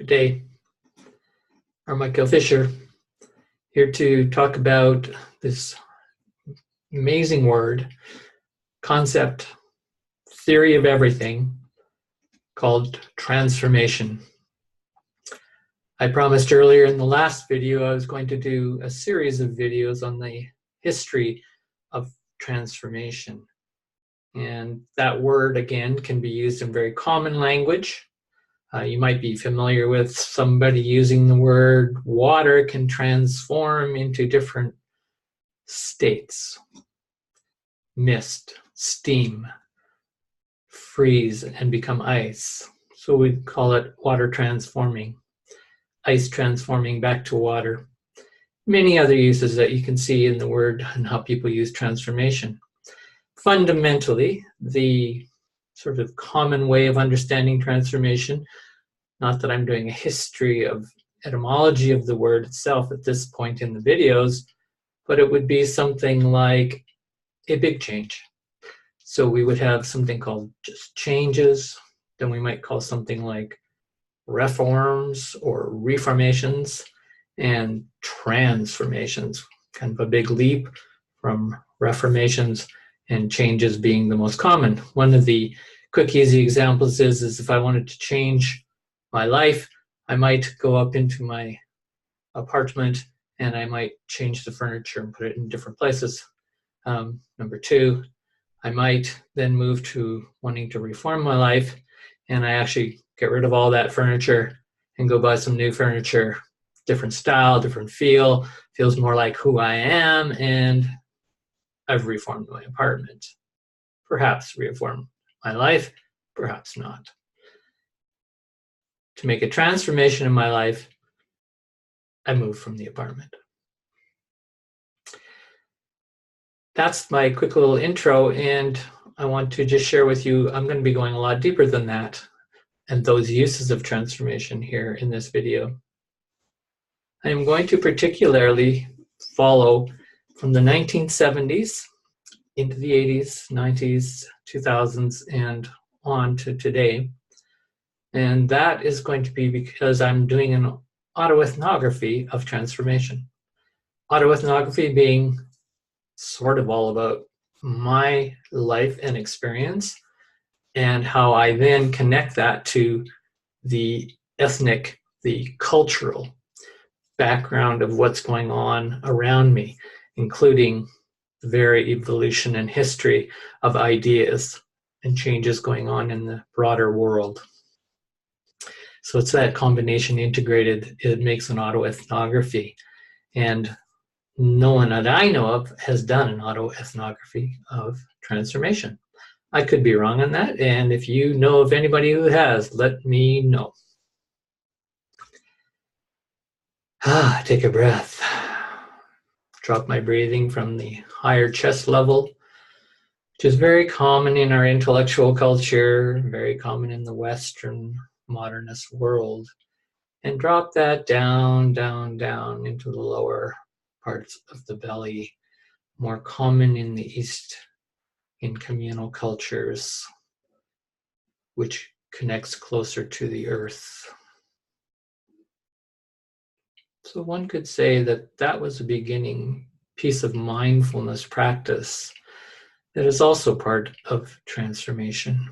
Good day. I'm Michael Fisher, here to talk about this amazing word, concept, theory of everything called transformation. I promised earlier in the last video I was going to do a series of videos on the history of transformation. And that word, again, can be used in very common language. You might be familiar with somebody using the word water can transform into different states. Mist, steam, freeze, and become ice. So we'd call it water transforming, ice transforming back to water. Many other uses that you can see in the word and how people use transformation. Fundamentally, the sort of common way of understanding transformation, not that I'm doing a history of etymology of the word itself at this point in the videos, but it would be something like a big change. So we would have something called just changes, then we might call something like reforms or reformations, and transformations, kind of a big leap from reformations and changes being the most common. One of the quick, easy examples is if I wanted to change my life, I might go up into my apartment and I might change the furniture and put it in different places. Number two, I might then move to wanting to reform my life and I actually get rid of all that furniture and go buy some new furniture, different style, different feel, feels more like who I am, and I've reformed my apartment. Perhaps reformed my life, perhaps not. To make a transformation in my life, I moved from the apartment. That's my quick little intro, and I want to just share with you, I'm going to be going a lot deeper than that and those uses of transformation here in this video. I am going to particularly follow from the 1970s into the 80s, 90s, 2000s, and on to today. And that is going to be because I'm doing an autoethnography of transformation. Autoethnography being sort of all about my life and experience and how I then connect that to the ethnic, the cultural background of what's going on around me, including the very evolution and history of ideas and changes going on in the broader world. So it's that combination integrated, it makes an autoethnography. And no one that I know of has done an autoethnography of transformation. I could be wrong on that, and if you know of anybody who has, let me know. Take a breath. Drop my breathing from the higher chest level, which is very common in our intellectual culture, very common in the Western modernist world, and drop that down, down, down into the lower parts of the belly, more common in the East in communal cultures, which connects closer to the earth. So one could say that that was a beginning piece of mindfulness practice that is also part of transformation.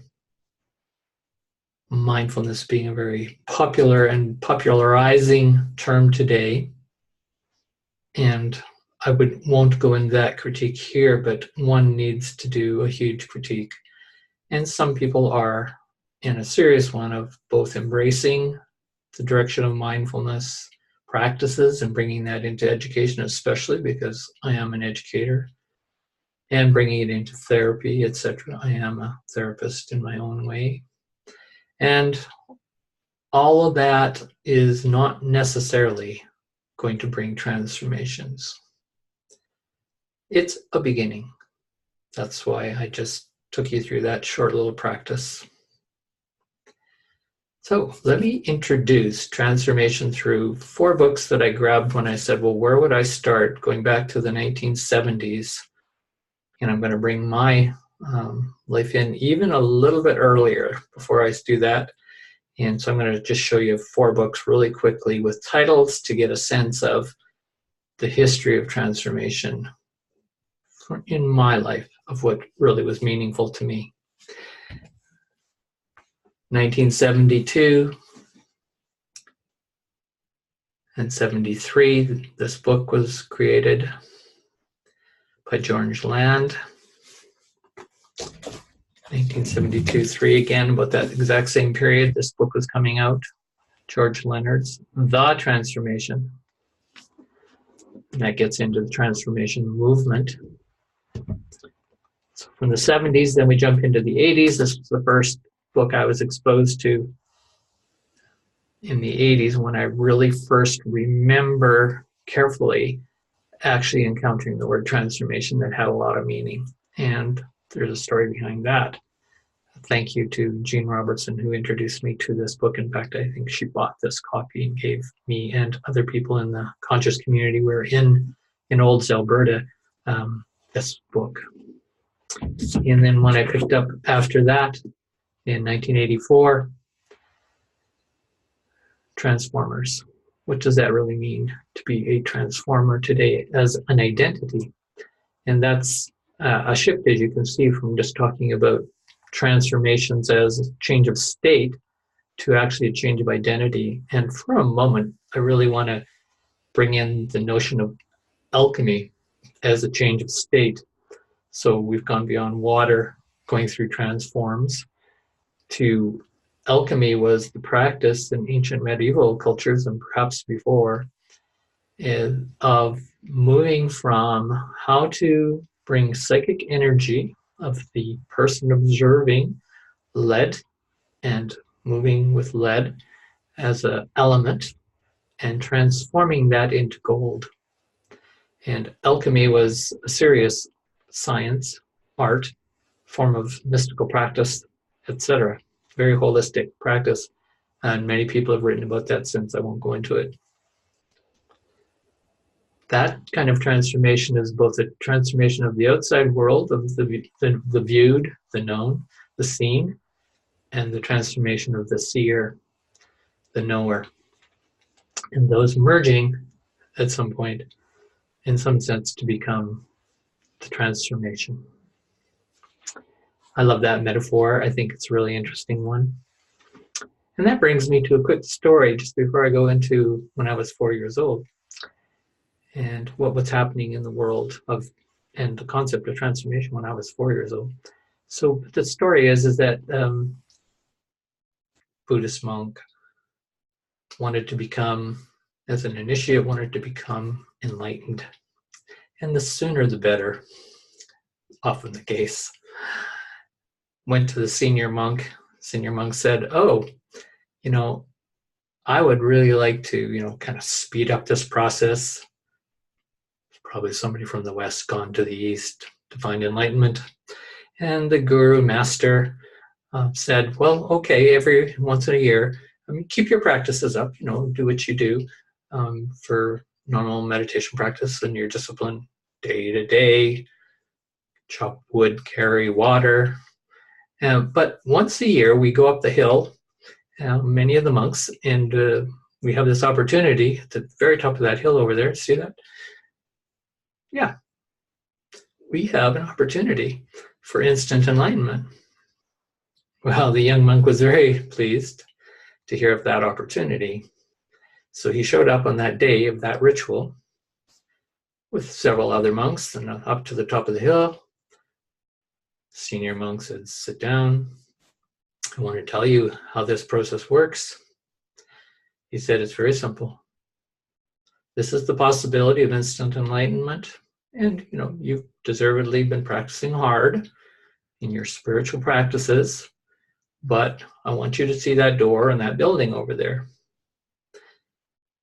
Mindfulness being a very popular and popularizing term today. And I won't go into that critique here, but one needs to do a huge critique. And some people are in a serious one of both embracing the direction of mindfulness practices and bringing that into education, especially because I am an educator, and bringing it into therapy, etc. I am a therapist in my own way. And all of that is not necessarily going to bring transformations. It's a beginning. That's why I just took you through that short little practice. So let me introduce transformation through 4 books that I grabbed when I said, well, where would I start? Going back to the 1970s. And I'm going to bring my life in even a little bit earlier before I do that. And so I'm going to just show you 4 books really quickly with titles to get a sense of the history of transformation in my life, of what really was meaningful to me. 1972 and 73, this book was created by George Land. 1972-3 again, about that exact same period, this book was coming out. George Leonard's The Transformation. And that gets into the transformation movement. So from the 70s, then we jump into the 80s. This was the first book I was exposed to in the 80s, when I really first remember carefully actually encountering the word transformation that had a lot of meaning. And there's a story behind that. Thank you to Jean Robertson, who introduced me to this book. In fact, I think she bought this copy and gave me and other people in the conscious community we're in Olds, Alberta, this book. And then when I picked up after that in 1984, Transformers. What does that really mean to be a transformer today as an identity? And that's a shift, as you can see, from just talking about transformations as a change of state to actually a change of identity. And for a moment, I really want to bring in the notion of alchemy as a change of state. So we've gone beyond water, going through transforms, to alchemy was the practice in ancient medieval cultures, and perhaps before, of moving from how to bring psychic energy of the person observing lead and moving with lead as an element and transforming that into gold. And alchemy was a serious science, art, form of mystical practice, etc. Very holistic practice. And many people have written about that since. I won't go into it. That kind of transformation is both a transformation of the outside world, of the viewed, the known, the seen, and the transformation of the seer, the knower. And those merging at some point, in some sense, to become the transformation. I love that metaphor. I think it's a really interesting one. And that brings me to a quick story just before I go into when I was 4 years old and what was happening in the world of and the concept of transformation when I was 4 years old. So the story is that Buddhist monk wanted to become, as an initiate, wanted to become enlightened. And the sooner the better, often the case. Went to the senior monk. Senior monk said, "Oh, I would really like to, kind of speed up this process." Probably somebody from the West gone to the East to find enlightenment. And the guru master said, "Well, okay, every once in a year, keep your practices up, do what you do for normal meditation practice and your discipline day to day, chop wood, carry water. But once a year, we go up the hill, many of the monks, and we have this opportunity at the very top of that hill over there. See that? Yeah. We have an opportunity for instant enlightenment." Well, the young monk was very pleased to hear of that opportunity. So he showed up on that day of that ritual with several other monks and up to the top of the hill. Senior monk said, "Sit down. I want to tell you how this process works." He said, "It's very simple. This is the possibility of instant enlightenment. And, you've deservedly been practicing hard in your spiritual practices, but I want you to see that door and that building over there.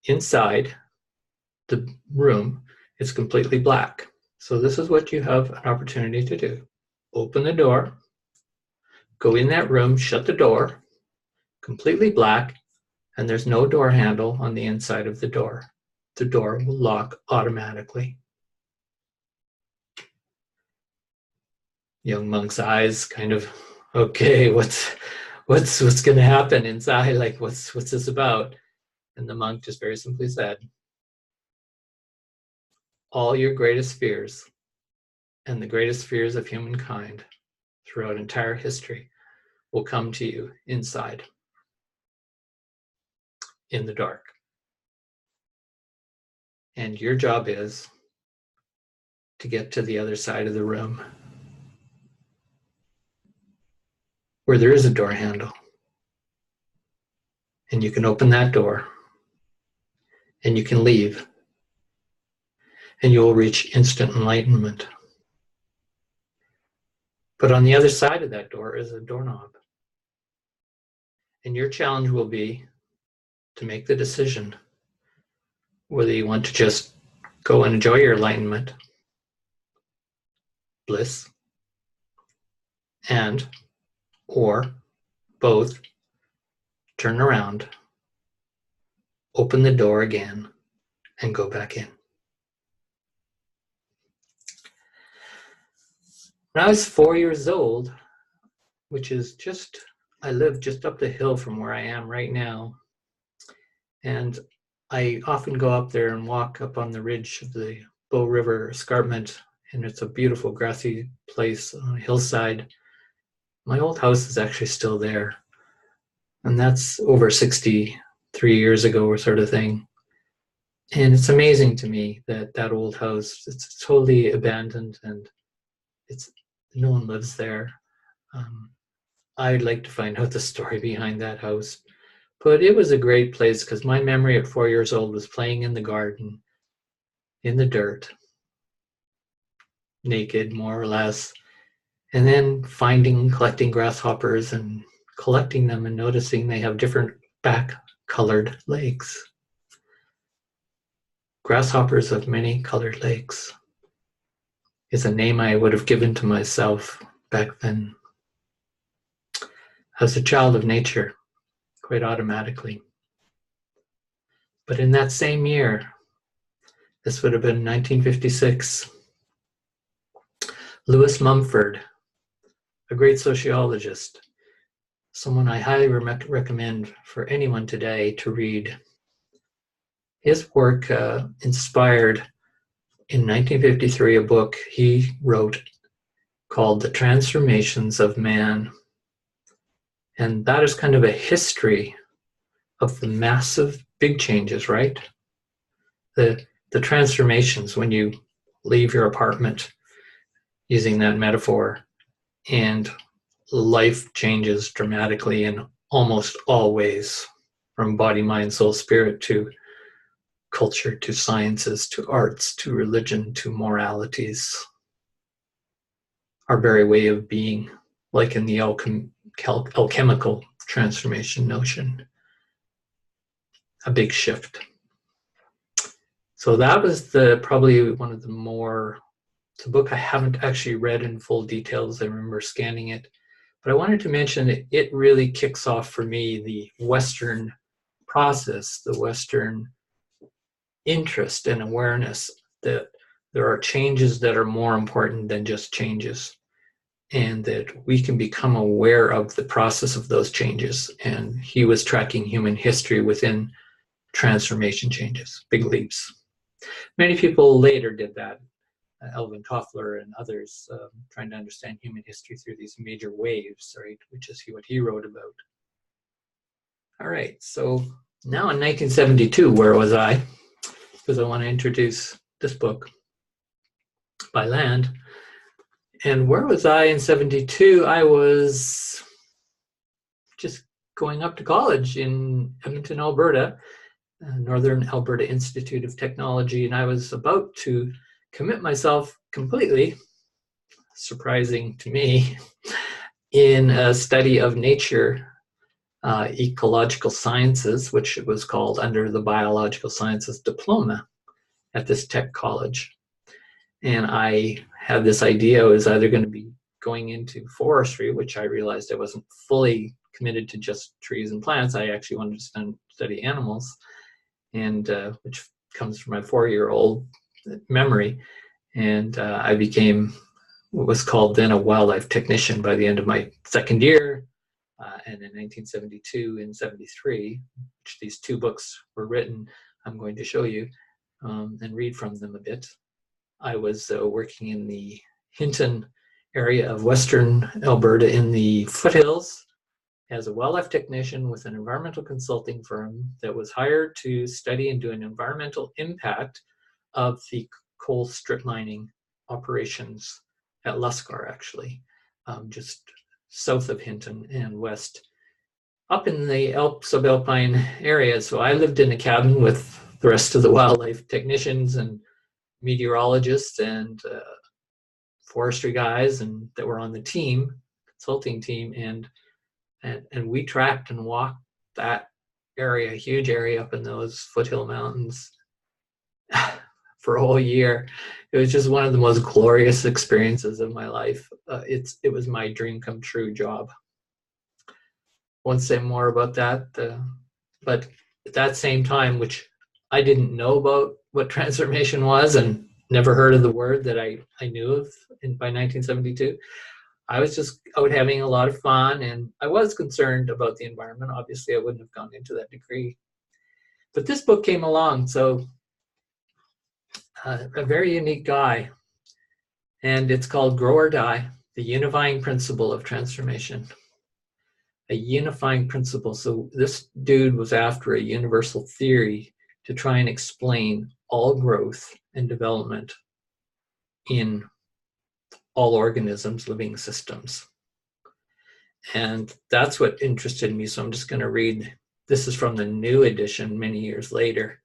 Inside the room, it's completely black. So this is what you have an opportunity to do. Open the door, go in that room, shut the door, completely black, and there's no door handle on the inside of the door. The door will lock automatically." Young monk's eyes kind of, okay, what's what's going to happen inside? Like, what's this about? And the monk just very simply said, all your greatest fears and the greatest fears of humankind throughout entire history will come to you inside, in the dark. And your job is to get to the other side of the room where there is a door handle. And you can open that door and you can leave and you will reach instant enlightenment. But on the other side of that door is a doorknob. And your challenge will be to make the decision whether you want to just go and enjoy your enlightenment, bliss, and or both turn around, open the door again, and go back in. When I was 4 years old, which is I live just up the hill from where I am right now, and I often go up there and walk up on the ridge of the Bow River escarpment, and it's a beautiful grassy place on a hillside. My old house is actually still there, and that's over 63 years ago or sort of thing. And it's amazing to me that old house, it's totally abandoned and no one lives there. I'd like to find out the story behind that house. But it was a great place because my memory at 4 years old was playing in the garden, in the dirt, naked more or less, and then collecting grasshoppers and collecting them and noticing they have different back-colored legs. Grasshoppers of many colored legs is a name I would have given to myself back then. As a child of nature, quite automatically. But in that same year, this would have been 1956, Lewis Mumford, a great sociologist, someone I highly recommend for anyone today to read. His work inspired, in 1953, a book he wrote called The Transformations of Man. And that is kind of a history of the massive big changes, right? The transformations when you leave your apartment, using that metaphor, and life changes dramatically in almost all ways, from body, mind, soul, spirit, to culture, to sciences, to arts, to religion, to moralities. Our very way of being, like in the alchemical transformation notion. A big shift. So that was probably one of it's a book I haven't actually read in full details. I remember scanning it, but I wanted to mention it really kicks off for me the Western process, the Western interest and awareness that there are changes that are more important than just changes, and that we can become aware of the process of those changes. And he was tracking human history within transformation changes, big leaps. Many people later did that, Alvin Toffler and others, trying to understand human history through these major waves, right, which is what he wrote about. All right, so now in 1972, where was I? Because I want to introduce this book by land. And where was I in 72? I was just going up to college in Edmonton, Alberta, Northern Alberta Institute of Technology, and I was about to commit myself completely, surprising to me, in a study of nature, ecological sciences, which it was called under the biological sciences diploma at this tech college. And I had this idea I was either going to be going into forestry, which I realized I wasn't fully committed to just trees and plants. I actually wanted to study animals, and which comes from my 4-year-old memory. And I became what was called then a wildlife technician by the end of my second year. and in 1972 and 73, which these two books were written, I'm going to show you and read from them a bit. I was working in the Hinton area of Western Alberta in the foothills as a wildlife technician with an environmental consulting firm that was hired to study and do an environmental impact of the coal strip mining operations at Luscar, actually, just south of Hinton and west, up in the subalpine area. So I lived in a cabin with the rest of the wildlife technicians and meteorologists and forestry guys and that were on the team, consulting team, and we tracked and walked that area, huge area up in those foothill mountains for a whole year. It was just one of the most glorious experiences of my life. It was my dream come true job. Won't say more about that, but at that same time, which I didn't know about what transformation was and never heard of the word that I knew of by 1972, I was just out having a lot of fun, and I was concerned about the environment. Obviously, I wouldn't have gone into that degree. But this book came along, so a very unique guy, and it's called Grow or Die, The Unifying Principle of Transformation. A unifying principle. So this dude was after a universal theory to try and explain all growth and development in all organisms, living systems. And that's what interested me. So I'm just going to read, this is from the new edition many years later.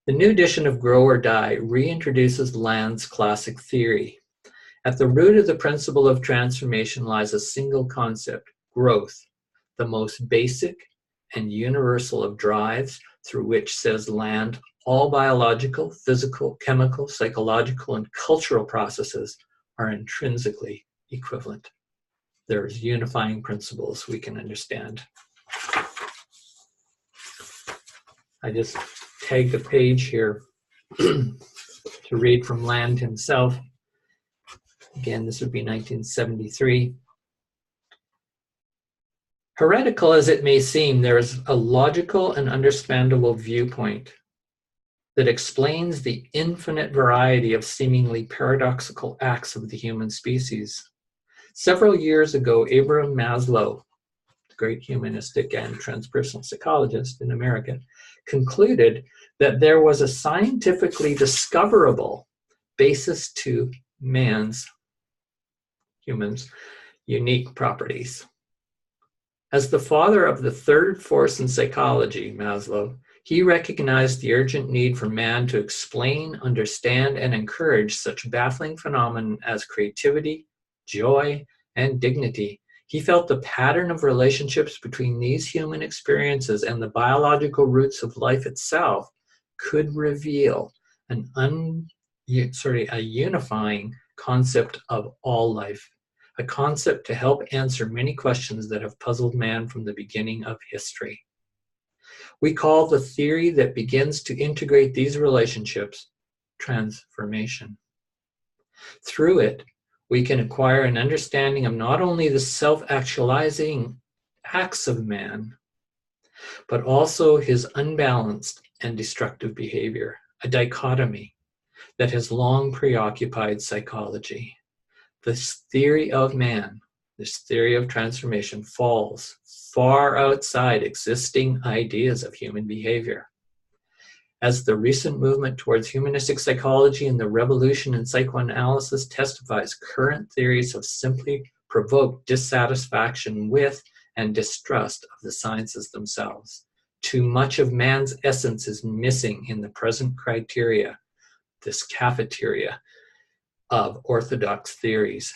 The new edition of Grow or Die reintroduces Land's classic theory. At the root of the principle of transformation lies a single concept, growth, the most basic and universal of drives through which, says Land, all biological, physical, chemical, psychological, and cultural processes are intrinsically equivalent. There's unifying principles we can understand. I just tagged a page here to read from Land himself. Again, this would be 1973. Heretical as it may seem, there is a logical and understandable viewpoint that explains the infinite variety of seemingly paradoxical acts of the human species. Several years ago, Abraham Maslow, the great humanistic and transpersonal psychologist in America, concluded that there was a scientifically discoverable basis to humans' unique properties. As the father of the third force in psychology, Maslow, he recognized the urgent need for man to explain, understand, and encourage such baffling phenomena as creativity, joy, and dignity. He felt the pattern of relationships between these human experiences and the biological roots of life itself could reveal a unifying concept of all life, a concept to help answer many questions that have puzzled man from the beginning of history. We call the theory that begins to integrate these relationships transformation. Through it, we can acquire an understanding of not only the self-actualizing acts of man, but also his unbalanced and destructive behavior, a dichotomy that has long preoccupied psychology. This theory of man, this theory of transformation, falls far outside existing ideas of human behavior. As the recent movement towards humanistic psychology and the revolution in psychoanalysis testifies, current theories have simply provoked dissatisfaction with and distrust of the sciences themselves. Too much of man's essence is missing in the present criteria, this cafeteria of orthodox theories.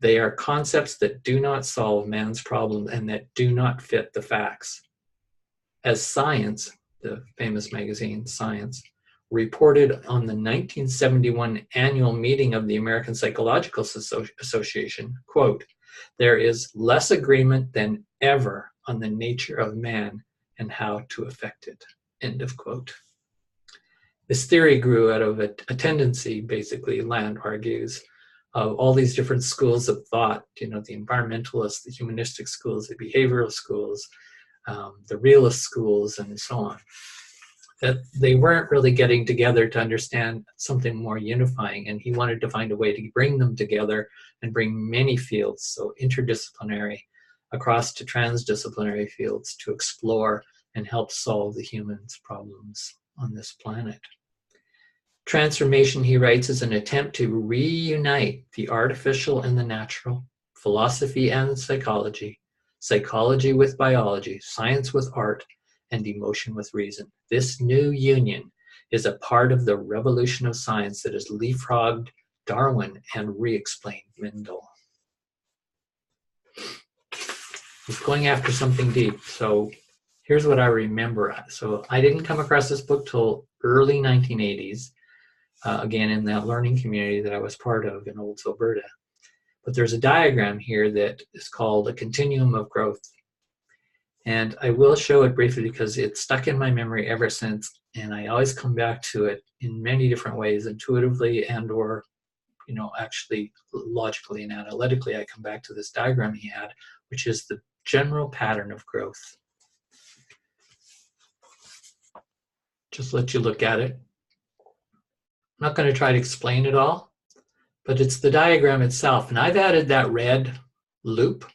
They are concepts that do not solve man's problems and that do not fit the facts. As Science, the famous magazine Science, reported on the 1971 annual meeting of the American Psychological Association, quote, "There is less agreement than ever on the nature of man and how to affect it," end of quote. This theory grew out of a tendency, basically, Land argues, of all these different schools of thought, you know, the environmentalist, the humanistic schools, the behavioral schools, the realist schools, and so on, that they weren't really getting together to understand something more unifying. And he wanted to find a way to bring them together and bring many fields, so interdisciplinary, across to transdisciplinary fields, to explore and help solve the humans' problems on this planet. Transformation, he writes, is an attempt to reunite the artificial and the natural, philosophy and psychology, psychology with biology, science with art, and emotion with reason. This new union is a part of the revolution of science that has leapfrogged Darwin and re-explained Mendel. He's going after something deep. So here's what I remember. So I didn't come across this book till early 1980s, again in that learning community that I was part of in Olds, Alberta. But there's a diagram here that is called a continuum of growth. And I will show it briefly because it's stuck in my memory ever since, and I always come back to it in many different ways, intuitively and or, you know, actually logically and analytically. I come back to this diagram he had, which is the general pattern of growth. Just let you look at it. I'm not going to try to explain it all, but it's the diagram itself. And I've added that red loop,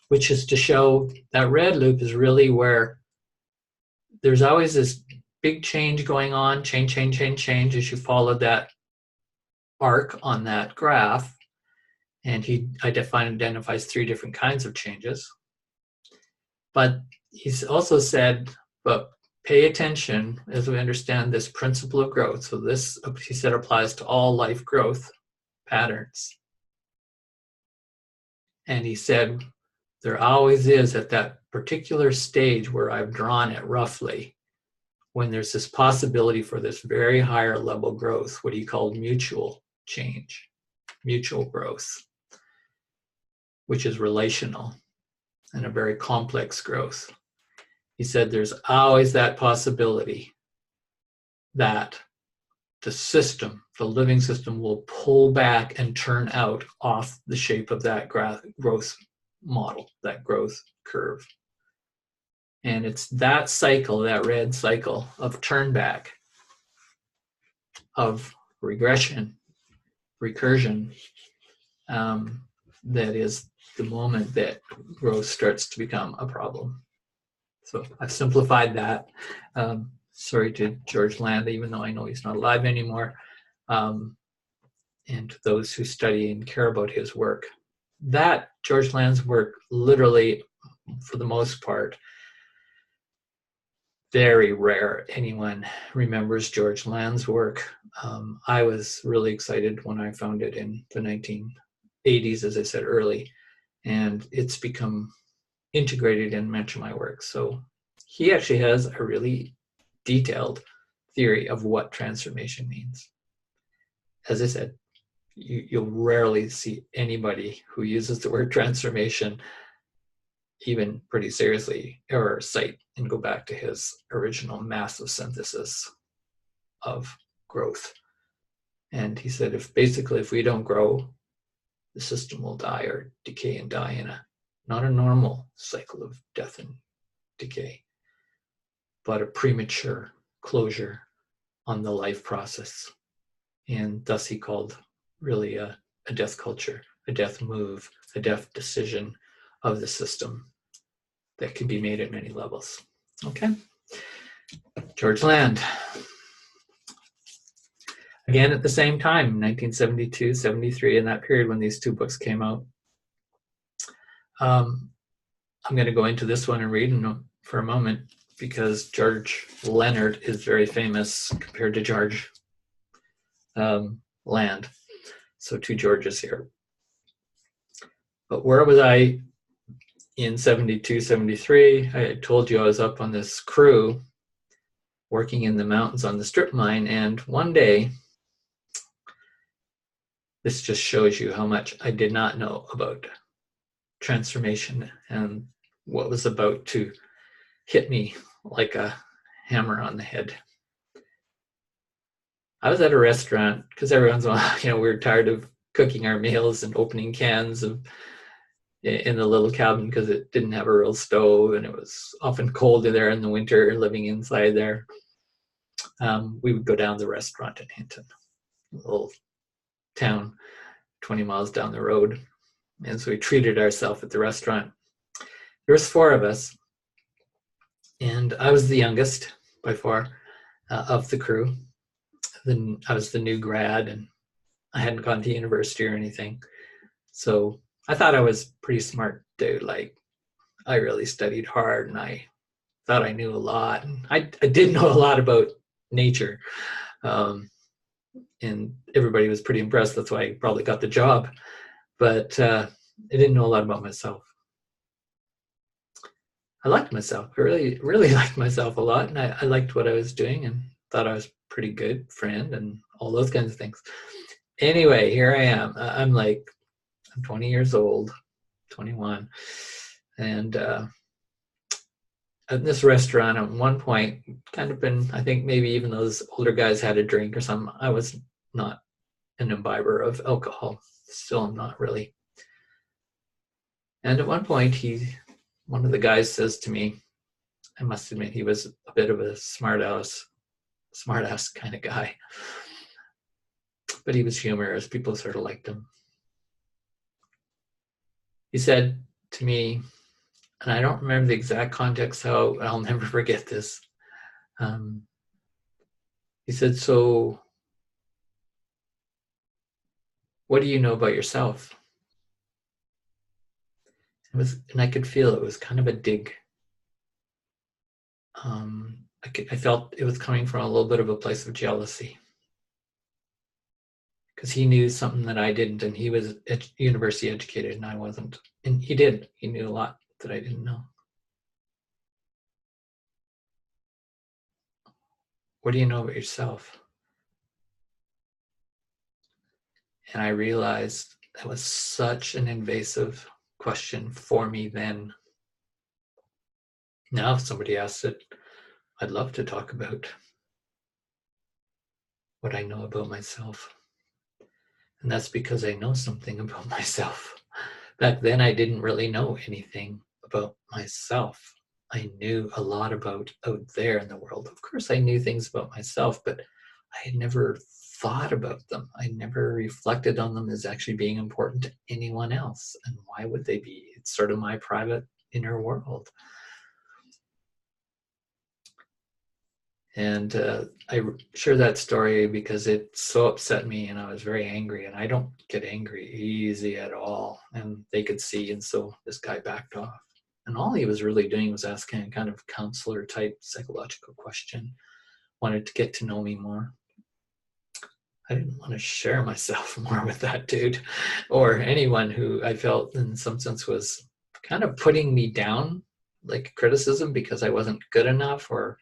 which is to show that red loop is really where there's always this big change going on, change as you follow that arc on that graph. And he identifies 3 different kinds of changes. But he's also said, but pay attention as we understand this principle of growth. So this, he said, applies to all life growth patterns. And he said, there always is at that particular stage where I've drawn it roughly, when there's this possibility for this very higher level growth, what he called mutual change, mutual growth, which is relational and a very complex growth. He said there's always that possibility that the system, the living system, will pull back and turn out off the shape of that growth model, that growth curve. And it's that cycle, that red cycle of turn back, of regression, recursion, that is the moment that growth starts to become a problem. So I've simplified that. Sorry to George Land, even though I know he's not alive anymore, and to those who study and care about his work. That George Land's work, literally, for the most part, very rare anyone remembers George Land's work. I was really excited when I found it in the 1980s, as I said early, and it's become integrated in much of my work. So he actually has a really detailed theory of what transformation means. As I said, you'll rarely see anybody who uses the word transformation even pretty seriously ever cite and go back to his original massive synthesis of growth. And he said, if we don't grow, the system will die or decay and die in not a normal cycle of death and decay, but a premature closure on the life process. And thus he called really a death culture, a death move, a death decision of the system that can be made at many levels. Okay. George Land. Again, at the same time, 1972, 73, in that period when these 2 books came out. I'm going to go into this one and read for a moment, because George Leonard is very famous compared to George Land. So 2 Georges here. But where was I in 72, 73? I told you I was up on this crew working in the mountains on the strip mine, and one day, this just shows you how much I did not know about transformation and what was about to hit me like a hammer on the head. I was at a restaurant because everyone's, we were tired of cooking our meals and opening cans in the little cabin because it didn't have a real stove and it was often cold there in the winter living inside there. We would go down to the restaurant in Hinton, a little town 20 miles down the road. And so we treated ourselves at the restaurant. There was 4 of us, and I was the youngest by far of the crew. Then I was the new grad, and I hadn't gone to university or anything. So I thought I was pretty smart dude. Like, I really studied hard, and I thought I knew a lot. And I did know a lot about nature. And everybody was pretty impressed. That's why I probably got the job. But I didn't know a lot about myself. I liked myself. I really, really liked myself a lot. And I liked what I was doing and thought I was a pretty good friend and all those kinds of things. Anyway, here I am. I'm 20 years old, 21. And at this restaurant at one point, kind of been, I think maybe even those older guys had a drink or something. I was not an imbiber of alcohol. Still am not really. And at one point, one of the guys says to me, I must admit, he was a bit of a smartass kind of guy. But he was humorous. People sort of liked him. He said to me, and I don't remember the exact context, how I'll never forget this. He said, so what do you know about yourself? And I could feel it was kind of a dig. I felt it was coming from a little bit of a place of jealousy. Because he knew something that I didn't, and he was university educated and I wasn't. And he did. He knew a lot that I didn't know. What do you know about yourself? And I realized that was such an invasive question for me then. Now, if somebody asks it, I'd love to talk about what I know about myself. And that's because I know something about myself. Back then, I didn't really know anything about myself. I knew a lot about out there in the world. Of course, I knew things about myself, but I had never thought about them. I never reflected on them as actually being important to anyone else. And why would they be? It's sort of my private inner world. And I share that story because it so upset me and I was very angry. And I don't get angry easy at all. And they could see. And so this guy backed off. And all he was really doing was asking a kind of counselor type psychological question. Wanted to get to know me more. I didn't want to share myself more with that dude or anyone who I felt in some sense was kind of putting me down, like criticism because I wasn't good enough or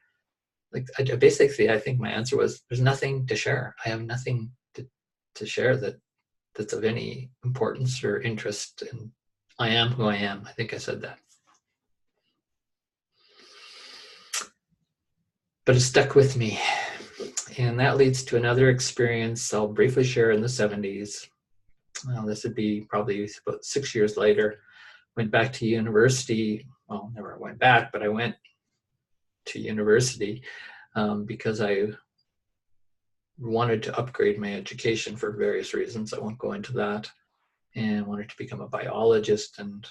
basically, I think my answer was, there's nothing to share. I have nothing to share that's of any importance or interest. And I am who I am. I think I said that. But it stuck with me. And that leads to another experience I'll briefly share in the 70s. Well, this would be probably about 6 years later. Went back to university. Well, never went back, but I went to university because I wanted to upgrade my education for various reasons. I won't go into that. And wanted to become a biologist and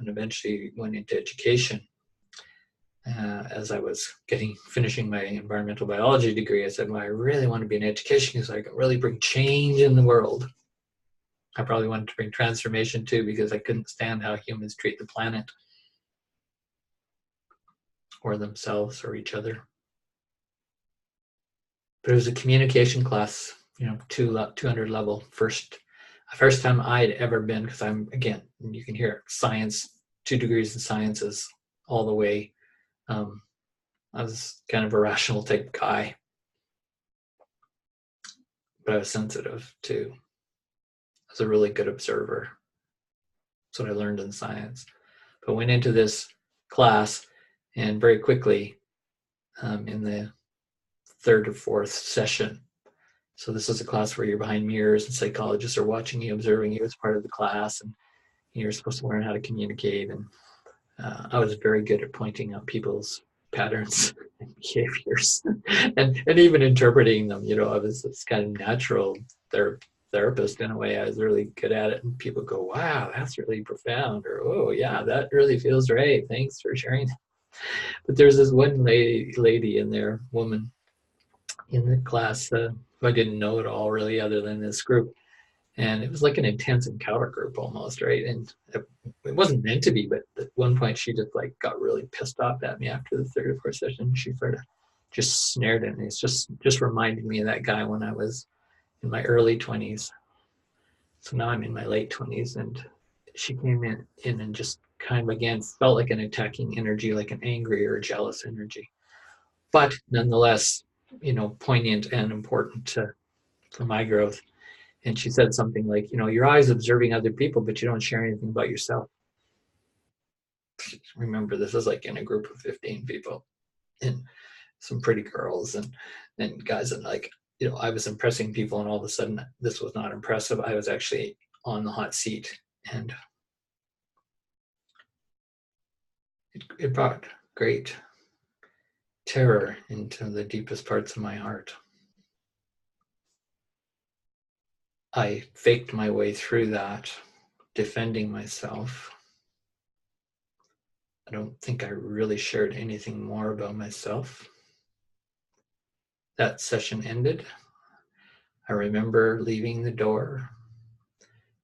eventually went into education. As I was finishing my environmental biology degree, I said, well, I really want to be in education because I can really bring change in the world. I probably wanted to bring transformation too because I couldn't stand how humans treat the planet or themselves or each other. But it was a communication class, 200 level, first time I'd ever been, because I'm, again, you can hear it, science, 2 degrees in sciences all the way. I was kind of a rational type guy, but I was sensitive too. I was a really good observer. That's what I learned in science. But went into this class and very quickly in the 3rd or 4th session, So this is a class where you're behind mirrors and psychologists are watching you, observing you as part of the class, and you're supposed to learn how to communicate. And I was very good at pointing out people's patterns and behaviors and even interpreting them. I was this kind of natural therapist in a way. I was really good at it, and people go, wow, that's really profound, or oh yeah, that really feels right, thanks for sharing. But there's this one lady in there, woman in the class, who I didn't know at all really other than this group, and it was like an intense encounter group almost, right? And it wasn't meant to be, but at one point she just like got really pissed off at me after the third or fourth session. She sort of just snared at me. It's just reminded me of that guy when I was in my early 20s. So now I'm in my late 20s, and she came in and just kind of again felt like an attacking energy, like an angry or jealous energy, but nonetheless, poignant and important for my growth. And she said something like, you're always observing other people, but you don't share anything about yourself. Remember, this is like in a group of 15 people and some pretty girls and guys, and like, I was impressing people, and all of a sudden this was not impressive. I was actually on the hot seat, and it brought great terror into the deepest parts of my heart. I faked my way through that, defending myself. I don't think I really shared anything more about myself. That session ended. I remember leaving the door,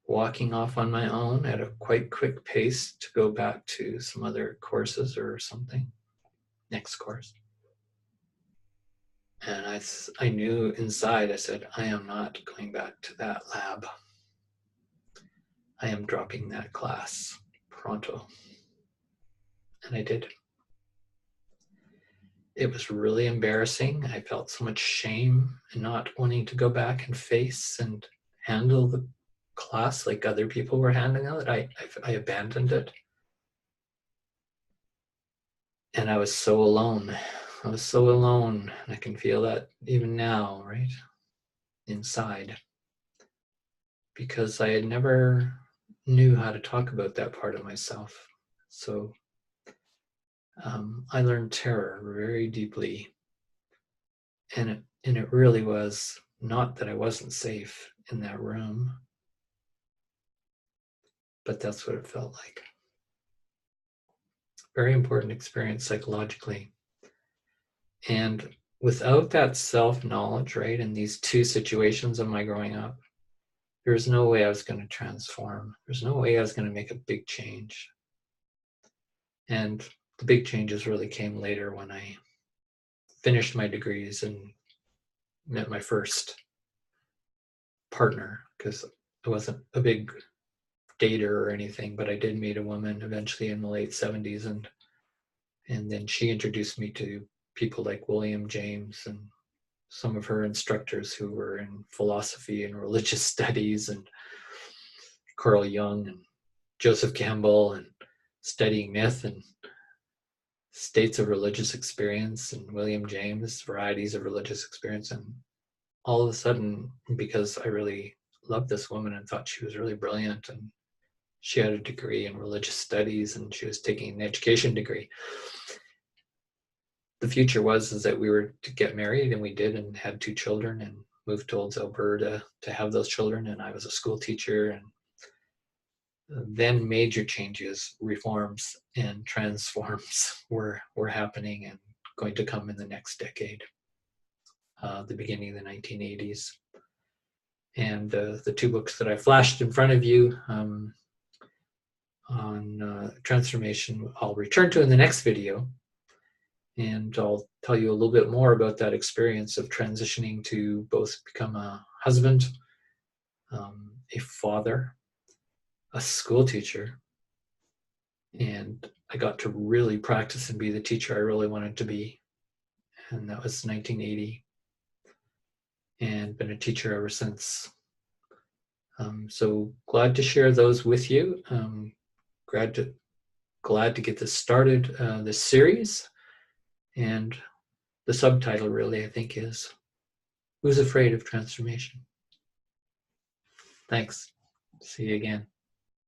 walking off on my own at a quite quick pace to go back to some other courses or something, next course. And I knew inside, I said, I am not going back to that lab. I am dropping that class pronto. And I did. It was really embarrassing. I felt so much shame and not wanting to go back and face and handle the class like other people were handling it. I abandoned it. And I was so alone. I was so alone. And I can feel that even now, right? Inside. Because I had never knew how to talk about that part of myself. So I learned terror very deeply. And it really was not that I wasn't safe in that room, but that's what it felt like. Very important experience psychologically. And without that self-knowledge, right, in these two situations of my growing up, there's no way I was going to transform. There's no way I was going to make a big change. And the big changes really came later when I finished my degrees and met my first partner, because I wasn't a big dater or anything, but I did meet a woman eventually in the late 70s, and then she introduced me to people like William James and some of her instructors who were in philosophy and religious studies, and Carl Jung and Joseph Campbell, and studying myth and states of religious experience, and William James, varieties of religious experience. And all of a sudden, because I really loved this woman and thought she was really brilliant, and she had a degree in religious studies and she was taking an education degree, the future was that we were to get married, and we did, and had 2 children and moved towards Alberta to have those children. And I was a school teacher, and then major changes, reforms, and transforms were happening and going to come in the next decade, the beginning of the 1980s. And the 2 books that I flashed in front of you on transformation, I'll return to in the next video. And I'll tell you a little bit more about that experience of transitioning to both become a husband, a father, a school teacher. And I got to really practice and be the teacher I really wanted to be. And that was 1980. And been a teacher ever since. So glad to share those with you. Glad to get this started, this series. And the subtitle really, I think, is Who's afraid of transformation? Thanks. See you again.